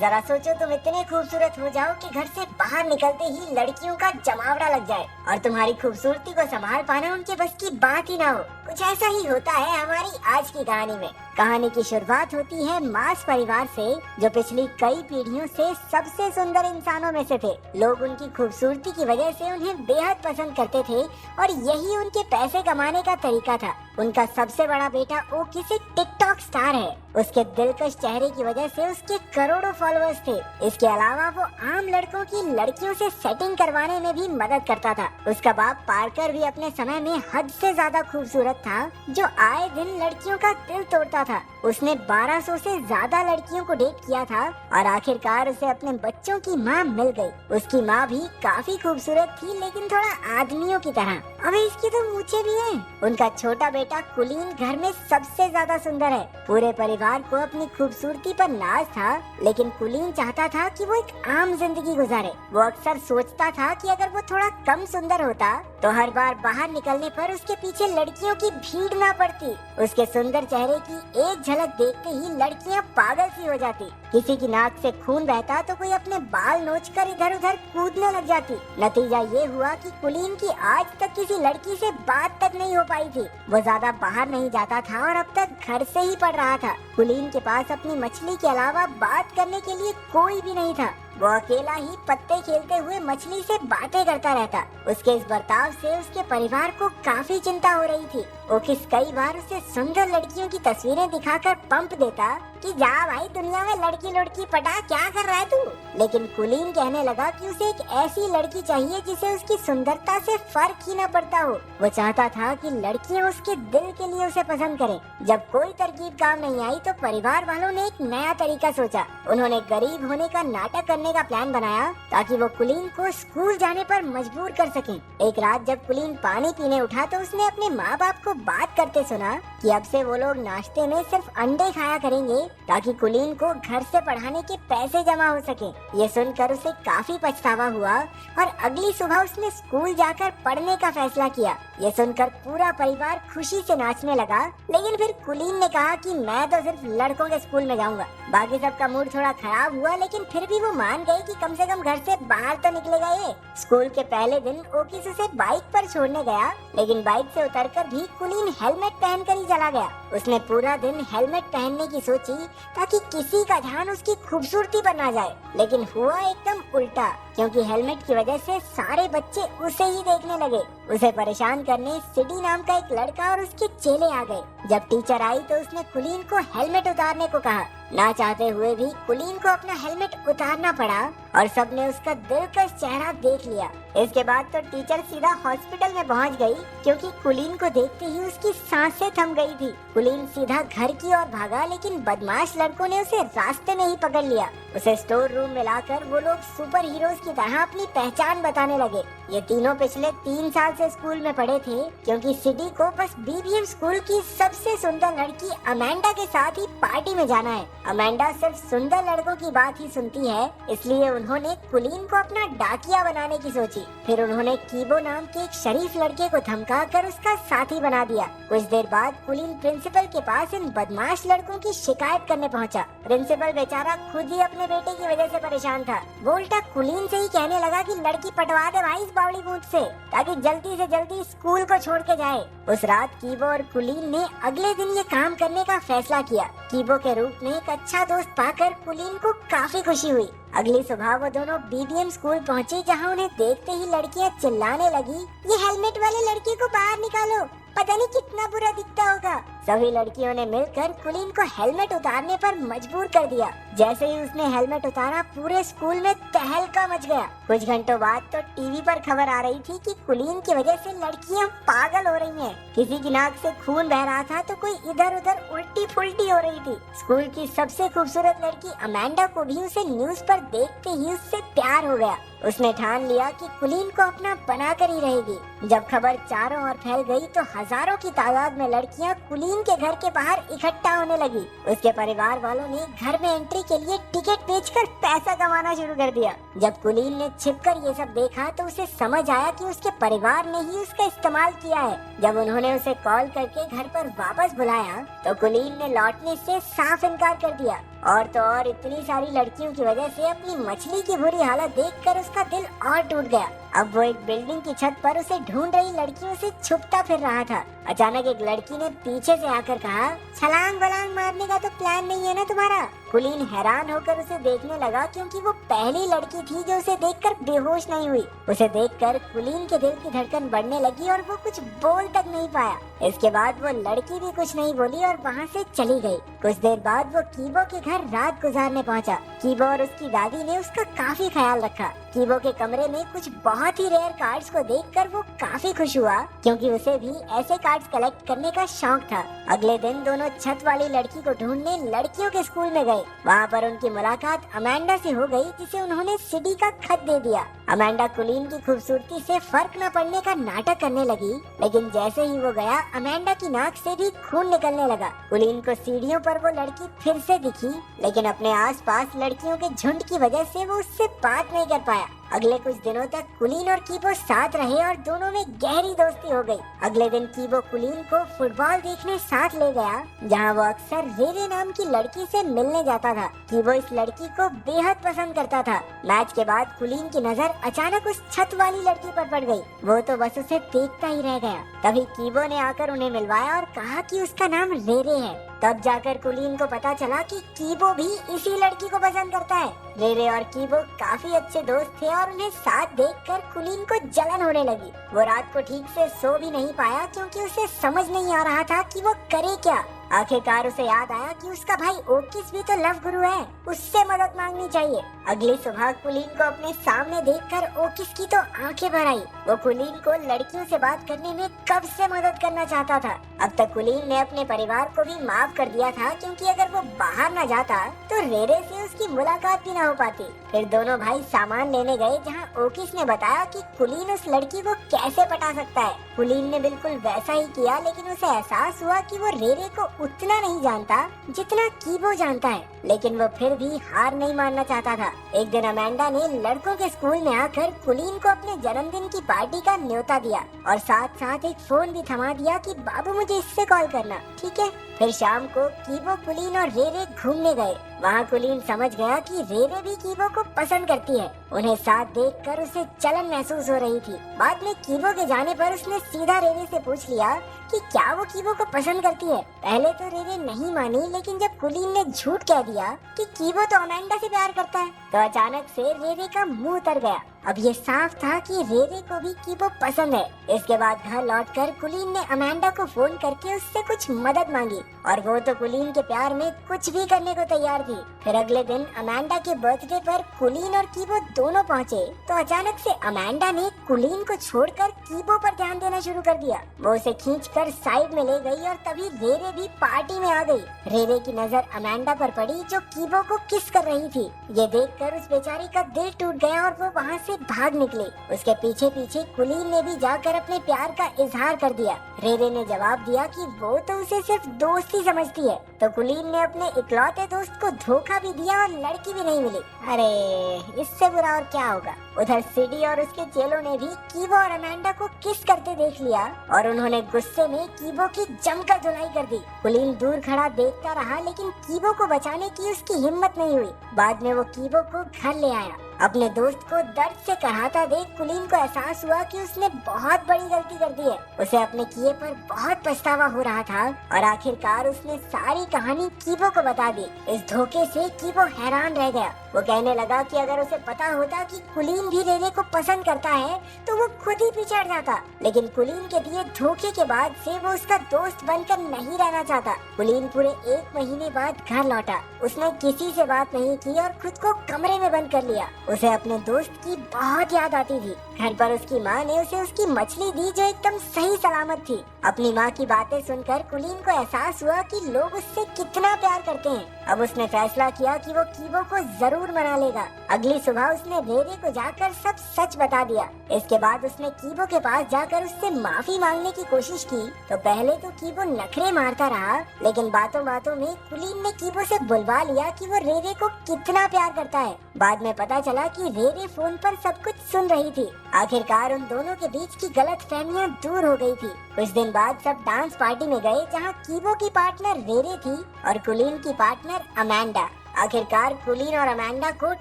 जरा सोचो तुम इतने खूबसूरत हो जाओ कि घर से बाहर निकलते ही लड़कियों का जमावड़ा लग जाए और तुम्हारी खूबसूरती को संभाल पाना उनके बस की बात ही ना हो। कुछ ऐसा ही होता है हमारी आज की कहानी में। कहानी की शुरुआत होती है मार्स परिवार से, जो पिछली कई पीढ़ियों से सबसे सुंदर इंसानों में से थे। लोग उनकी खूबसूरती की वजह से उन्हें बेहद पसंद करते थे और यही उनके पैसे कमाने का तरीका था। उनका सबसे बड़ा बेटा ओकिस एक टिकटॉक स्टार है। उसके दिलकश चेहरे की वजह से उसके करोड़ों फॉलोअर्स थे। इसके अलावा वो आम लड़कों की लड़कियों से सेटिंग करवाने में भी मदद करता था। उसका बाप पार्कर भी अपने समय में हद से ज्यादा खूबसूरत था, जो आए दिन लड़कियों का दिल तोड़ता था। उसने 1200 से ज्यादा लड़कियों को डेट किया था और आखिरकार उसे अपने बच्चों की माँ मिल गई। उसकी माँ भी काफी खूबसूरत थी, लेकिन थोड़ा आदमियों की तरह। अबे इसकी तो मूंछें भी हैं। उनका छोटा बेटा कुलीन घर में सबसे ज्यादा सुंदर है। पूरे परिवार को अपनी खूबसूरती पर नाज था, लेकिन कुलीन चाहता था कि वो एक आम जिंदगी गुजारे। वो अक्सर सोचता था कि अगर वो थोड़ा कम सुंदर होता तो हर बार बाहर निकलने पर उसके पीछे लड़कियों की भीड़ ना पड़ती। उसके सुंदर चेहरे की एक झलक देखते ही लड़कियां पागल सी हो जाती। किसी की नाक से खून बहता तो कोई अपने बाल नोचकर इधर उधर कूदने लग जाती। नतीजा ये हुआ कि कुलीन की आज तक किसी लड़की से बात तक नहीं हो पाई थी। वो ज्यादा बाहर नहीं जाता था और अब तक घर से ही पढ़ रहा था। कुलीन के पास अपनी मछली के अलावा बात करने के लिए कोई भी नहीं था। वो अकेला ही पत्ते खेलते हुए मछली से बातें करता रहता। उसके इस बर्ताव से उसके परिवार को काफी चिंता हो रही थी। ओकिस कई बार उसे सुंदर लड़कियों की तस्वीरें दिखाकर पंप देता कि जा भाई, दुनिया में लड़की लड़की पटा, क्या कर रहा है तू। लेकिन कुलीन कहने लगा कि उसे एक ऐसी लड़की चाहिए जिसे उसकी सुंदरता से फर्क ही न पड़ता हो। वो चाहता था कि लड़कियां उसके दिल के लिए उसे पसंद करें। जब कोई तरकीब काम नहीं आई तो परिवार वालों ने एक नया तरीका सोचा। उन्होंने गरीब होने का नाटक करने का प्लान बनाया ताकि वो कुलीन को स्कूल जाने पर मजबूर कर सकें। एक रात जब कुलीन पानी पीने उठा तो उसने अपने माँ बाप को बात करते सुना कि अब से वो लोग नाश्ते में सिर्फ अंडे खाया करेंगे ताकि कुलीन को घर से पढ़ाने के पैसे जमा हो सके। ये सुनकर उसे काफी पछतावा हुआ और अगली सुबह उसने स्कूल जाकर पढ़ने का फैसला किया। ये सुनकर पूरा परिवार खुशी से नाचने लगा, लेकिन फिर कुलीन ने कहा कि मैं तो सिर्फ लड़कों के स्कूल में जाऊंगा। बाकी सबका मूड थोड़ा खराब हुआ, लेकिन फिर भी वो मान गए कि कम से कम घर से बाहर तो निकलेगा ये। स्कूल के पहले दिन ओकिस उसे बाइक पर छोड़ने गया, लेकिन बाइक से उतरकर भी कुलीन हेलमेट पहनकर ही चला गया। उसने पूरा दिन हेलमेट पहनने की सोची ताकि किसी का ध्यान उसकी खूबसूरती पर ना जाए, लेकिन हुआ एकदम उल्टा, क्योंकि हेलमेट की वजह से सारे बच्चे उसे ही देखने लगे। उसे परेशान करने सिडी नाम का एक लड़का और उसके चेले आ गए। जब टीचर आई तो उसने कुलीन को हेलमेट उतारने को कहा। ना चाहते हुए भी कुलीन को अपना हेलमेट उतारना पड़ा और सबने उसका दिलकश चेहरा देख लिया। इसके बाद तो टीचर सीधा हॉस्पिटल में पहुंच गई, क्योंकि कुलीन को देखते ही उसकी सांसें थम गई थी। कुलीन सीधा घर की ओर भागा, लेकिन बदमाश लड़कों ने उसे रास्ते में ही पकड़ लिया। उसे स्टोर रूम में लाकर वो लोग सुपर हीरोज की तरह अपनी पहचान बताने लगे। ये तीनों पिछले 3 साल से स्कूल में पढ़े थे, क्योंकि सिडी को बस बीबीएम स्कूल की सबसे सुंदर लड़की अमेंडा के साथ ही पार्टी में जाना है। अमेंडा सिर्फ सुंदर लड़कों की बात ही सुनती है, इसलिए उन्होंने कुलीन को अपना डाकिया बनाने की सोची। फिर उन्होंने कीबो नाम के एक शरीफ लड़के को धमका कर उसका साथी बना दिया। कुछ देर बाद कुलीन प्रिंसिपल के पास इन बदमाश लड़कों की शिकायत करने पहुंचा। प्रिंसिपल बेचारा खुद ही अपने बेटे की वजह से परेशान था। वो उल्टा कुलीन से ही कहने लगा कि लड़की पटवा दे भाई इस बावली बूथ से, ताकि जल्दी से जल्दी स्कूल को छोड़ के जाए। उस रात कीबो और कुलीन ने अगले दिन ये काम करने का फैसला किया। कीबो के रूप में एक अच्छा दोस्त पाकर कुलीन को काफी खुशी हुई। अगली सुबह वो दोनों बीबीएम स्कूल पहुंचे, जहां उन्हें देखते ही लड़कियां चिल्लाने लगी, ये हेलमेट वाले लड़के को बाहर निकालो, पता नहीं कितना बुरा दिखता होगा। सभी लड़कियों ने मिलकर कुलीन को हेलमेट उतारने पर मजबूर कर दिया। जैसे ही उसने हेलमेट उतारा, पूरे स्कूल में तहलका मच गया। कुछ घंटों बाद तो टीवी पर खबर आ रही थी कि कुलीन की वजह से लड़कियां पागल हो रही हैं। किसी की नाक से खून बह रहा था तो कोई इधर उधर उल्टी फुल्टी हो रही थी। स्कूल की सबसे खूबसूरत लड़की अमेंडा को भी उसे न्यूज पर देखते ही उससे प्यार हो गया। उसने ठान लिया कि कुलीन को अपना बनाकर ही रहेगी। जब खबर चारों ओर फैल गई तो हजारों की तादाद में लड़कियां कुलीन के घर के बाहर इकट्ठा होने लगी। उसके परिवार वालों ने घर में एंट्री के लिए टिकट बेचकर पैसा कमाना शुरू कर दिया। जब कुलीन ने छिपकर ये सब देखा तो उसे समझ आया कि उसके परिवार ने ही उसका इस्तेमाल किया है। जब उन्होंने उसे कॉल करके घर पर वापस बुलाया तो कुलीन ने लौटने से साफ इनकार कर दिया। और तो और इतनी सारी लड़कियों की वजह से अपनी मछली की बुरी हालत देखकर उसका दिल और टूट गया। अब वो एक बिल्डिंग की छत पर उसे ढूंढ रही लड़कियों से छुपता फिर रहा था। अचानक एक लड़की ने पीछे से आकर कहा, छलांग वलांग मारने का तो प्लान नहीं है ना तुम्हारा? कुलीन हैरान होकर उसे देखने लगा, क्योंकि वो पहली लड़की थी जो उसे देखकर बेहोश नहीं हुई। उसे देखकर कुलीन के दिल की धड़कन बढ़ने लगी और वो कुछ बोल तक नहीं पाया। इसके बाद वो लड़की भी कुछ नहीं बोली और वहाँ से चली गई। कुछ देर बाद वो कीबो के घर रात गुजारने पहुँचा। कीबो और उसकी दादी ने उसका काफी ख्याल रखा। कीबो के कमरे में कुछ बहुत ही रेयर कार्ड्स को देखकर वो काफी खुश हुआ, क्योंकि उसे भी ऐसे कार्ड्स कलेक्ट करने का शौक था। अगले दिन दोनों छत वाली लड़की को ढूंढने लड़कियों के स्कूल में गए। वहाँ पर उनकी मुलाकात अमेंडा से हो गई, जिसे उन्होंने सीडी का खत दे दिया। अमेंडा कुलीन की खूबसूरती से फर्क न पड़ने का नाटक करने लगी, लेकिन जैसे ही वो गया अमेंडा की नाक से भी खून निकलने लगा। कुलीन को सीढ़ियों पर वो लड़की फिर से दिखी, लेकिन अपने आसपास लड़कियों के झुंड की वजह से वो उससे बात नहीं कर पाया। अगले कुछ दिनों तक कुलीन और कीबो साथ रहे और दोनों में गहरी दोस्ती हो गई। अगले दिन कीबो कुलीन को फुटबॉल देखने साथ ले गया, जहां वो अक्सर रेरे नाम की लड़की से मिलने जाता था। कीबो इस लड़की को बेहद पसंद करता था। मैच के बाद कुलीन की नजर अचानक उस छत वाली लड़की पर पड़ गई। वो तो बस उसे देखता ही रह गया। तभी कीबो ने आकर उन्हें मिलवाया और कहा कि उसका नाम रेरे है। तब जाकर कुलीन को पता चला कि कीबो भी इसी लड़की को पसंद करता है। रेरे और कीबो काफी अच्छे दोस्त थे और उन्हें साथ देखकर कुलीन को जलन होने लगी। वो रात को ठीक से सो भी नहीं पाया, क्योंकि उसे समझ नहीं आ रहा था कि वो करे क्या। आखिरकार उसे याद आया कि उसका भाई ओकिस भी तो लव गुरु है, उससे मदद मांगनी चाहिए। अगली सुबह कुलीन को अपने सामने देखकर ओकिस की तो आंखें भर आई। वो कुलीन को लड़कियों से बात करने में कब से मदद करना चाहता था। अब तक कुलीन ने अपने परिवार को भी माफ कर दिया था, क्योंकि अगर वो बाहर न जाता तो रेरे से उसकी मुलाकात भी न हो पाती। फिर दोनों भाई सामान लेने गए, जहाँ ओकिस ने बताया कि कुलीन उस लड़की को कैसे पटा सकता है। कुलीन ने बिल्कुल वैसा ही किया, लेकिन उसे एहसास हुआ कि वो रेरे को उतना नहीं जानता जितना कीबो जानता है, लेकिन वो फिर भी हार नहीं मानना चाहता था। एक दिन अमेंडा ने लड़कों के स्कूल में आकर कुलीन को अपने जन्मदिन की पार्टी का न्योता दिया और साथ साथ एक फोन भी थमा दिया कि बाबू मुझे इससे कॉल करना, ठीक है। फिर शाम को कीबो, कुलीन और रेरे घूमने गए। वहाँ कुलीन समझ गया कि रेरे भी कीबो को पसंद करती है। उन्हें साथ देखकर उसे जलन महसूस हो रही थी। बाद में कीबो के जाने पर उसने सीधा रेरे से पूछ लिया कि क्या वो कीबो को पसंद करती है। पहले तो रेरे नहीं मानी, लेकिन जब कुलीन ने झूठ कह दिया कि कीबो तो अमेंडा से प्यार करता है, तो अचानक से रेरे का मुंह उतर गया। अब ये साफ था कि रेरे को भी कीबो पसंद है। इसके बाद घर लौटकर कुलीन ने अमेंडा को फोन करके उससे कुछ मदद मांगी, और वो तो कुलीन के प्यार में कुछ भी करने को तैयार थी। फिर अगले दिन अमेंडा के बर्थडे पर कुलीन और कीबो दोनों पहुँचे, तो अचानक से अमेंडा ने कुलीन को छोड़कर कीबो पर ध्यान देना शुरू कर दिया। वो उसे खींचकर साइड में ले गई और तभी रेरे भी पार्टी में आ गई। रेरे की नजर अमेंडा पर पड़ी, जो कीबो को किस कर रही थी। ये देखकर उस बेचारी का दिल टूट गया और वो वहाँ से भाग निकली। उसके पीछे पीछे कुलीन ने भी जाकर अपने प्यार का इजहार कर दिया। रेरे ने जवाब दिया कि वो तो उसे सिर्फ दोस्त ही समझती है, तो कुलीन ने अपने इकलौते दोस्त को धोखा भी दिया और लड़की भी नहीं मिली। अरे इससे बुरा और क्या होगा। उधर सिडी और उसके चेलों ने भी कीबो और अमेंडा को किस करते देख लिया और उन्होंने गुस्से में कीबो की जमकर धुलाई कर दी। कुलीन दूर खड़ा देखता रहा, लेकिन कीबो को बचाने की उसकी हिम्मत नहीं हुई। बाद में वो कीबो को घर ले आया। अपने दोस्त को दर्द से कराहता देख कुलीन को एहसास हुआ कि उसने बहुत बड़ी गलती कर दी है। उसे अपने किए पर बहुत पछतावा हो रहा था और आखिरकार उसने सारी कहानी कीबो को बता दी। इस धोखे से कीबो हैरान रह गया। वो कहने लगा कि अगर उसे पता होता कि कुलीन भी रेरे को पसंद करता है तो वो खुद ही पीछे हट जाता, लेकिन कुलीन के दिए धोखे के बाद से वो उसका दोस्त बनकर नहीं रहना चाहता। कुलीन पूरे 1 महीने बाद घर लौटा। उसने किसी से बात नहीं की और खुद को कमरे में बंद कर लिया। उसे अपने दोस्त की बहुत याद आती थी। घर पर उसकी माँ ने उसे उसकी मछली दी, जो एकदम सही सलामत थी। अपनी माँ की बातें सुनकर कुलीन को एहसास हुआ कि लोग उससे कितना प्यार करते हैं। अब उसने फैसला किया कि वो कीबो को जरूर मना लेगा। अगली सुबह उसने रेरे को जाकर सब सच बता दिया। इसके बाद उसने कीबो के पास जाकर उससे माफी मांगने की कोशिश की, तो पहले तो कीबो नखरे मारता रहा, लेकिन बातों बातों में कुलीन ने कीबो से बुलवा लिया कि वो रेरे को कितना प्यार करता है। बाद में पता चला कि रेरे फोन पर सब कुछ सुन रही थी। आखिरकार उन दोनों के बीच की गलतफहमियां दूर हो गई थी। कुछ दिन बाद सब डांस पार्टी में गए, जहां कीबो की पार्टनर रेरे थी और कुलीन की पार्टनर अमेंडा। आखिरकार कुलीन और अमेंडा को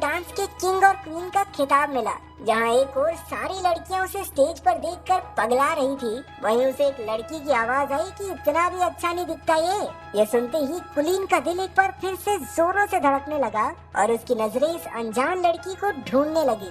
डांस के किंग और क्वीन का खिताब मिला। जहां एक और सारी लड़कियां उसे स्टेज पर देखकर पगला रही थी, वहीं उसे एक लड़की की आवाज आई कि इतना भी अच्छा नहीं दिखता ये सुनते ही कुलीन का दिल एक बार फिर से जोरों से धड़कने लगा और उसकी नजरें इस अनजान लड़की को ढूंढने लगी।